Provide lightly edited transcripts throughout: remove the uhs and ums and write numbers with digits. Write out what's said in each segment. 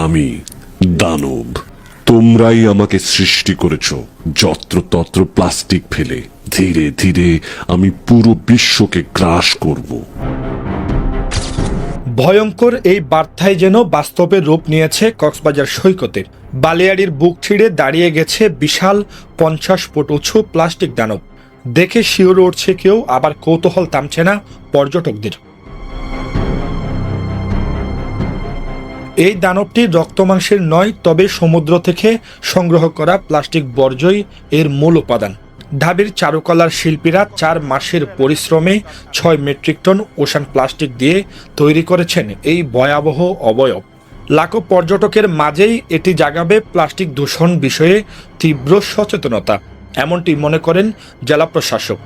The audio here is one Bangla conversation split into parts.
আমি দানব। তোমরাই আমাকে সৃষ্টি করেছ যত্রতত্র প্লাস্টিক ফেলে। ধীরে ধীরে আমি পুরো বিশ্বকে গ্রাস করব। ভয়ঙ্কর এই বার্তায় যেন বাস্তবে রূপ নিয়েছে কক্সবাজার সৈকতে। বালিয়াড়ির বুক ছিঁড়ে দাঁড়িয়ে গেছে বিশাল 50 ফুট উঁচু প্লাস্টিক দানব। দেখে শিউরে উঠছে কেউ, আবার কৌতূহল থামছে না পর্যটকদের। এই দানবটি রক্তমাংসের নয়, তবে সমুদ্র থেকে সংগ্রহ করা প্লাস্টিক বর্জ্যই এর মূল উপাদান। ঢাবির চারুকলার শিল্পীরা 4 মাসের পরিশ্রমে 6 মেট্রিক টন ওশান প্লাস্টিক দিয়ে তৈরি করেছেন এই ভয়াবহ অবয়ব। লাখো পর্যটকের মাঝেই এটি জাগাবে প্লাস্টিক দূষণ বিষয়ে তীব্র সচেতনতা, এমনটি মনে করেন জেলা প্রশাসক।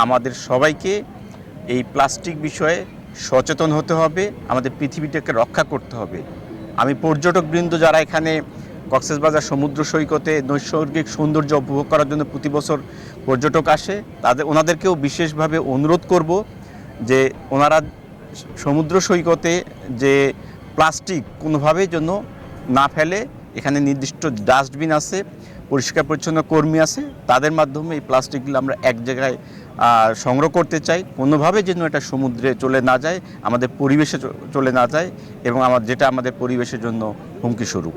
আমাদের সবাইকে এই প্লাস্টিক বিষয়ে সচেতন হতে হবে, আমাদের পৃথিবীটাকে রক্ষা করতে হবে। আমি পর্যটকবৃন্দ যারা এখানে কক্সবাজার সমুদ্র সৈকতে নৈসর্গিক সৌন্দর্য উপভোগ করার জন্য প্রতি বছর পর্যটক আসে, ওনাদেরকেও বিশেষভাবে অনুরোধ করব যে ওনারা সমুদ্র সৈকতে যে প্লাস্টিক কোনোভাবেই যেন না ফেলে। এখানে নির্দিষ্ট ডাস্টবিন আছে, পরিষ্কার পরিচ্ছন্ন কর্মী আছে, তাদের মাধ্যমে এই প্লাস্টিকগুলো আমরা এক জায়গায় সংগ্রহ করতে চাই। কোনোভাবে যেন এটা সমুদ্রে চলে না যায়, আমাদের পরিবেশে চলে না যায়, এবং যেটা আমাদের পরিবেশের জন্য হুমকি স্বরূপ।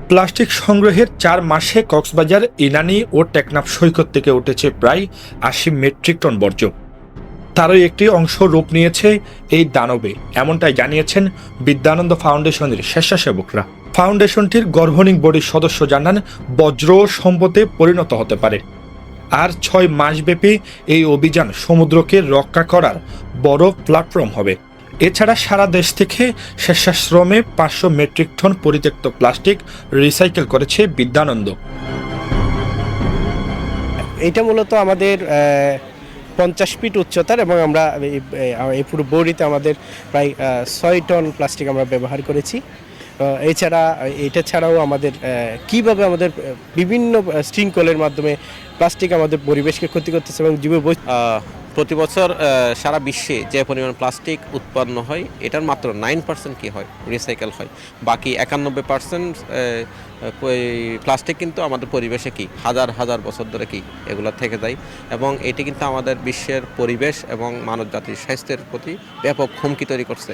প্লাস্টিক সংগ্রহের 4 মাসে কক্সবাজার, ইনানী ও টেকনাফ সৈকত থেকে উঠেছে প্রায় 80 মেট্রিক টন বর্জ্য। তারই একটি অংশ রূপ নিয়েছে এই দানবে, এমনটাই জানিয়েছেন বিদ্যানন্দ ফাউন্ডেশনের স্বেচ্ছাসেবকরা। ফাউন্ডেশনটির গভর্নিং বডির সদস্য জানান, বজ্র সম্পদে পরিণত হতে পারে। আর 6 মাসব্যাপী এই অভিযান সমুদ্রকে রক্ষা করার বড় প্ল্যাটফর্ম হবে। এছাড়া সারা দেশ থেকে স্বেচ্ছাশ্রমে 500 মেট্রিক টন পরিত্যক্ত প্লাস্টিক রিসাইকেল করেছে বিদ্যানন্দ। এটা মূলত আমাদের 50 ফিট উচ্চতার, এবং আমরা এই পুরো বড়িতে আমাদের প্রায় 6 টন প্লাস্টিক আমরা ব্যবহার করেছি। এটা ছাড়াও আমাদের কিভাবে আমাদের বিভিন্ন শৃঙ্খলের মাধ্যমে প্লাস্টিক আমাদের পরিবেশকে ক্ষতি করতেছে এবং প্রতি বছর সারা বিশ্বে যে পরিমাণ প্লাস্টিক উৎপন্ন হয়, এটার মাত্র 9% কি হয় রিসাইকেল হয়। বাকি 91% প্লাস্টিক কিন্তু আমাদের পরিবেশে কি হাজার হাজার বছর ধরে কি এগুলো থেকে যায়, এবং এটি কিন্তু আমাদের বিশ্বের পরিবেশ এবং মানব জাতির স্বাস্থ্যের প্রতি ব্যাপক হুমকি তৈরি করছে।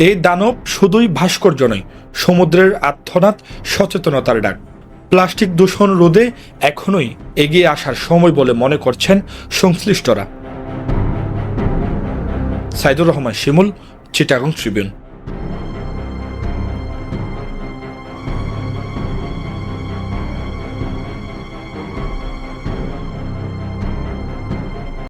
এই দানব শুধুই ভাস্কর্য নয়, সমুদ্রের আর্তনাদ, সচেতনতার ডাক। প্লাস্টিক দূষণ রোধে এখনই এগিয়ে আসার সময় বলে মনে করছেন সংশ্লিষ্টরা। সাইদুর রহমান শিমুল, চিটাগং ট্রিবিউন।